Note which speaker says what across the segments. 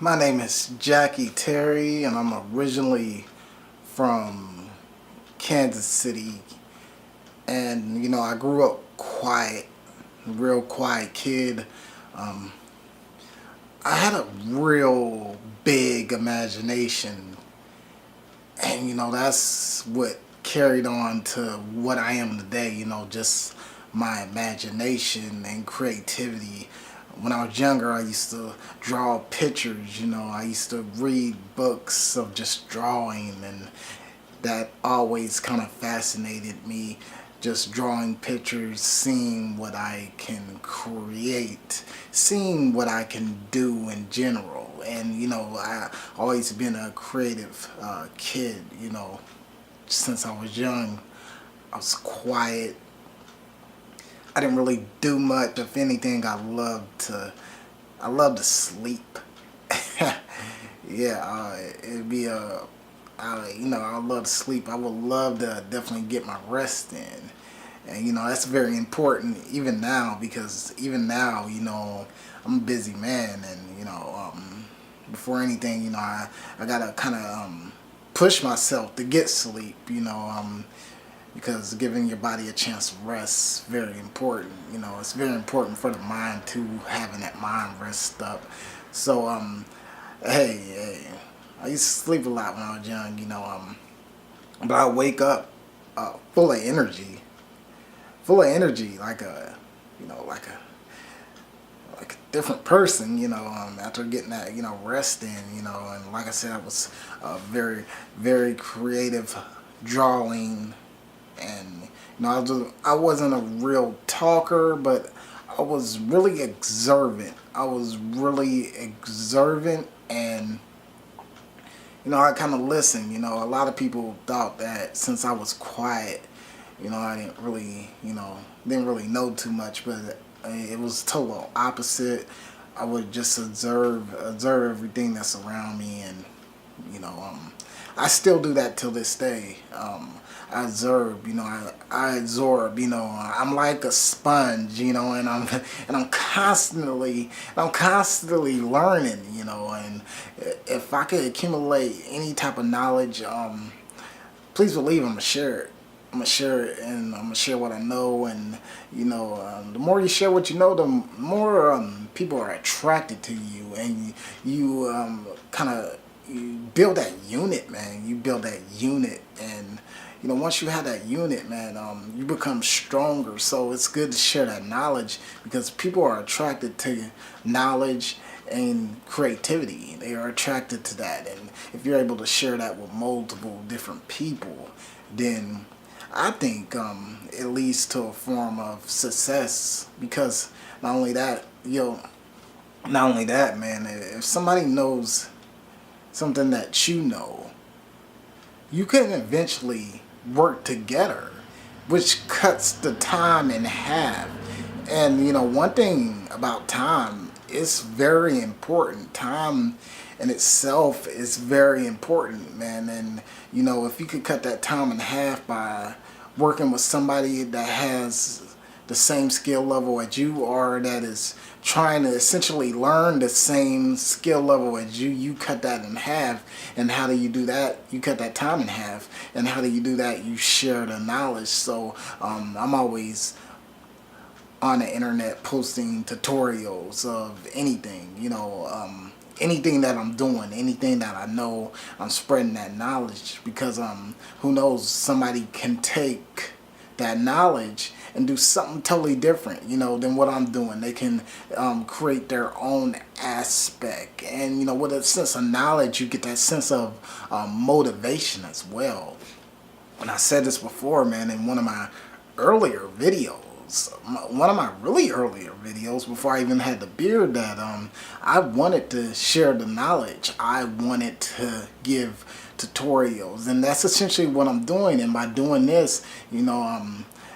Speaker 1: My name is Jackie Terry, and I'm originally from Kansas City. And I grew up quiet, a real quiet kid. Um, I had a real big imagination, and that's what carried on to what I am today. Just my imagination and creativity. When I was younger, I used to draw pictures. I used to read books of just drawing, and that always kind of fascinated me. Just drawing pictures, seeing what I can create, seeing what I can do in general. And I always been a creative kid. Since I was young, I was quiet. I didn't really do much. If anything, I love to sleep. Yeah, it'd be I love to sleep. I would love to definitely get my rest in, and that's very important even now, because even now, I'm a busy man, and before anything, I gotta kind of push myself to get sleep. Because giving your body a chance to rest is very important. It's very important for the mind too, having that mind rest up. So hey, I used to sleep a lot when I was young. But I wake up full of energy, like a like a different person. After getting that rest in. And like I said, I was very creative drawing, and I wasn't a real talker, but I was really observant. And I kind of listened. A lot of people thought that since I was quiet, I didn't really know too much, but it was total opposite. I would just observe everything that's around me, and I still do that till this day. I observe, I absorb, I'm like a sponge, and I'm constantly learning, and if I could accumulate any type of knowledge, please believe I'm gonna share it. I'm gonna share it, and I'm gonna share what I know, and the more you share what you know, the more people are attracted to you, and you kind of you build that unit, man. You build that unit, and once you have that unit, man, you become stronger. So it's good to share that knowledge, because people are attracted to knowledge and creativity. They are attracted to that, and if you're able to share that with multiple different people, then I think it leads to a form of success. Because not only that, man, if somebody knows something that you can eventually work together, which cuts the time in half. And one thing about time, it's very important. Time in itself is very important, man. And if you could cut that time in half by working with somebody that has the same skill level as you, or that is trying to essentially learn the same skill level as you cut that in half. And how do you do that? You cut that time in half. And how do you do that? You share the knowledge. So I'm always on the internet posting tutorials of anything, anything that I'm doing, anything that I know. I'm spreading that knowledge, because who knows, somebody can take that knowledge and do something totally different, than what I'm doing. They can create their own aspect, and with a sense of knowledge, you get that sense of motivation as well. And I said this before, man, in one of my earlier videos, one of my really earlier videos, before I even had the beard, that I wanted to share the knowledge. I wanted to give tutorials, and that's essentially what I'm doing. And by doing this,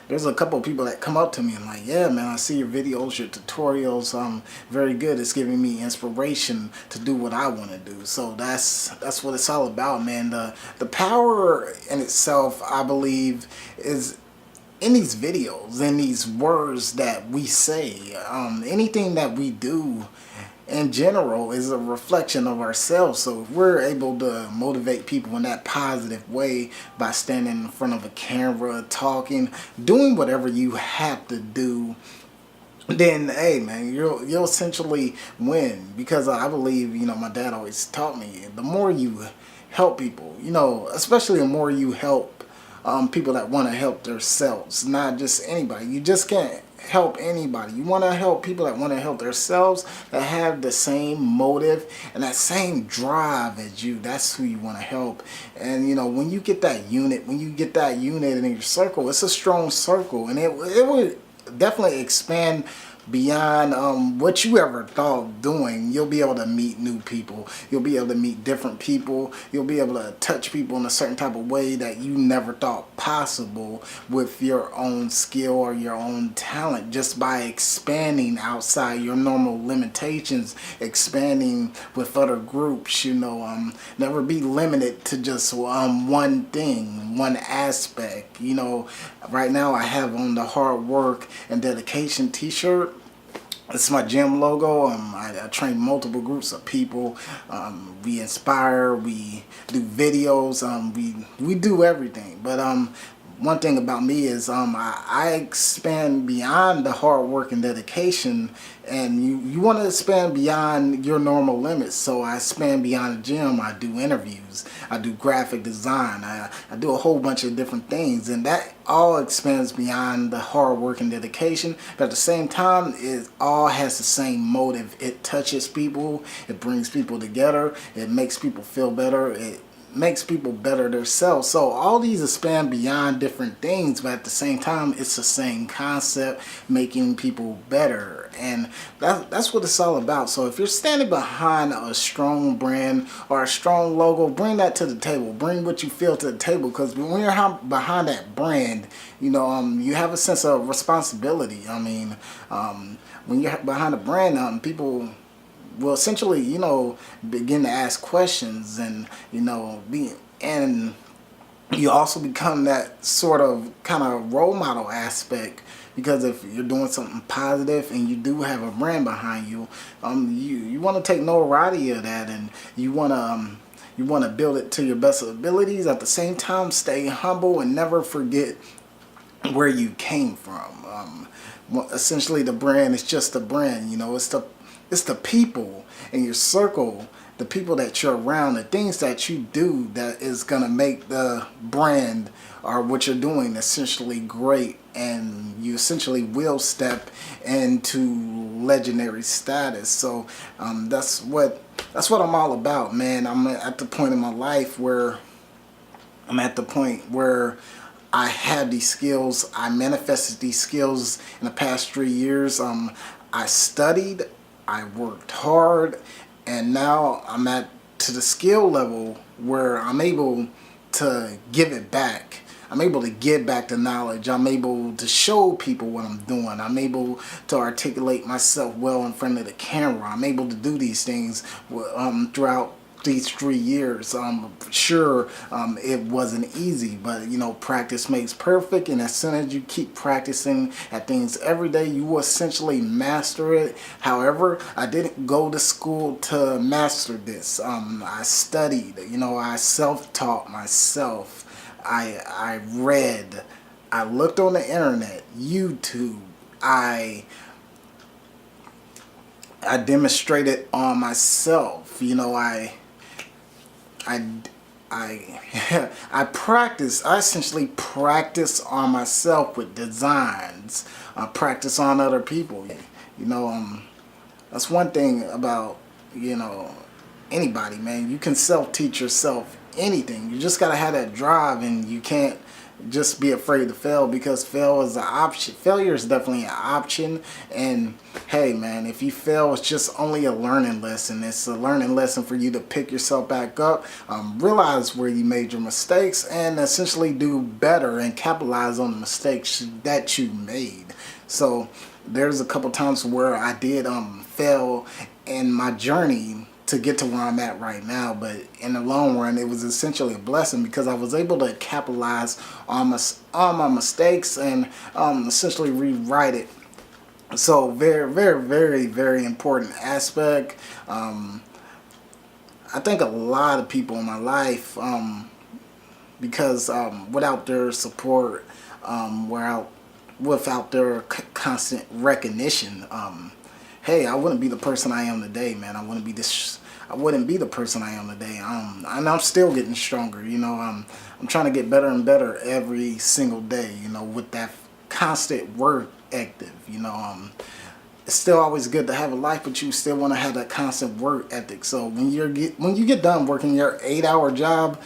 Speaker 1: there's a couple of people that come up to me and like, yeah, man, I see your videos, your tutorials, very good. It's giving me inspiration to do what I want to do. So that's what it's all about, man. The power in itself, I believe, is in these videos, in these words that we say. Anything that we do in general is a reflection of ourselves. So if we're able to motivate people in that positive way by standing in front of a camera, talking, doing whatever you have to do, then hey man, you'll essentially win. Because I believe, my dad always taught me, the more you help people, especially the more you help people that want to help themselves, not just anybody. You just can't help anybody. You want to help people that want to help themselves, that have the same motive and that same drive as you. That's who you want to help. And when you get that unit, in your circle, it's a strong circle, and it would definitely expand beyond what you ever thought of doing. You'll be able to meet new people. You'll be able to meet different people. You'll be able to touch people in a certain type of way that you never thought possible with your own skill or your own talent, just by expanding outside your normal limitations, expanding with other groups. Never be limited to just one thing, one aspect. Right now I have on the hard work and dedication t-shirt. It's my gym logo. I train multiple groups of people. We inspire. We do videos. We do everything. But one thing about me is I expand beyond the hard work and dedication, and you want to expand beyond your normal limits. So I expand beyond the gym. I do interviews. I do graphic design. I do a whole bunch of different things, and that all expands beyond the hard work and dedication. But at the same time, it all has the same motive. It touches people. It brings people together. It makes people feel better. It makes people better themselves. So all these expand beyond different things, but at the same time, it's the same concept, making people better. And that's what it's all about. So if you're standing behind a strong brand or a strong logo, bring that to the table. Bring what you feel to the table, because when you're behind that brand, you have a sense of responsibility. When you're behind a brand, people will essentially, begin to ask questions, and and you also become that sort of kind of role model aspect. Because if you're doing something positive and you do have a brand behind you, you want to take notoriety of that, and you want to build it to your best abilities. At the same time, stay humble and never forget where you came from. Essentially, the brand is just a brand. It's the people in your circle, the people that you're around, the things that you do that is going to make the brand or what you're doing essentially great. And you essentially will step into legendary status. So that's what I'm all about, man. I'm at the point in my life where I have these skills. I manifested these skills in the past 3 years. I studied, I worked hard, and now I'm to the skill level where I'm able to give it back. I'm able to give back the knowledge. I'm able to show people what I'm doing. I'm able to articulate myself well in front of the camera. I'm able to do these things throughout these 3 years. Sure, it wasn't easy, but practice makes perfect, and as soon as you keep practicing at things every day, you will essentially master it. However, I didn't go to school to master this. I studied. I self-taught myself. I read. I looked on the internet, YouTube. I demonstrated on myself. I practice. I essentially practice on myself with designs. I practice on other people. That's one thing about anybody, man. You can self-teach yourself anything. You just gotta have that drive, and you can't just be afraid to fail, because failure is an option. Failure is definitely an option. And hey man, if you fail, it's just only a learning lesson. It's a learning lesson for you to pick yourself back up, realize where you made your mistakes, and essentially do better and capitalize on the mistakes that you made. So there's a couple times where I did fail in my journey to get to where I'm at right now, but in the long run, it was essentially a blessing, because I was able to capitalize on my mistakes and essentially rewrite it So very important aspect. I think a lot of people in my life, because without their support, without their constant recognition, hey, I wouldn't be the person I am today, man. I wouldn't be the person I am today. And I'm still getting stronger. I'm trying to get better and better every single day. With that constant work active. It's still always good to have a life, but you still want to have that constant work ethic. So when you get done working your 8-hour job,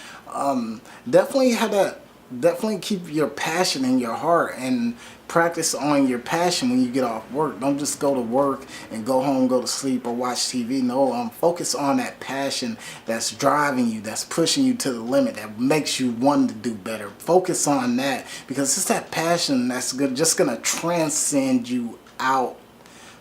Speaker 1: definitely have that. Definitely keep your passion in your heart and practice on your passion when you get off work. Don't just go to work and go home, go to sleep, or watch TV. No, focus on that passion that's driving you, that's pushing you to the limit, that makes you want to do better. Focus on that, because it's that passion that's just gonna transcend you out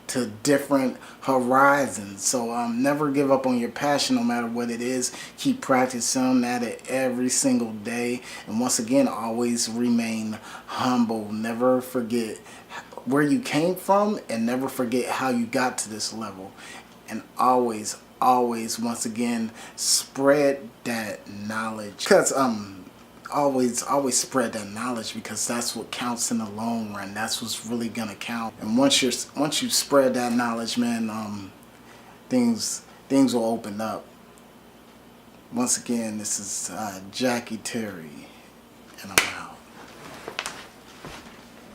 Speaker 1: to different horizons. So never give up on your passion, no matter what it is. Keep practicing at it every single day, and once again, always remain humble. Never forget where you came from, and never forget how you got to this level. And always once again, spread that knowledge, because always spread that knowledge, because that's what counts in the long run. That's what's really gonna count. And once you spread that knowledge, man, things will open up. Once again, this is Jackie Terry, and I'm out.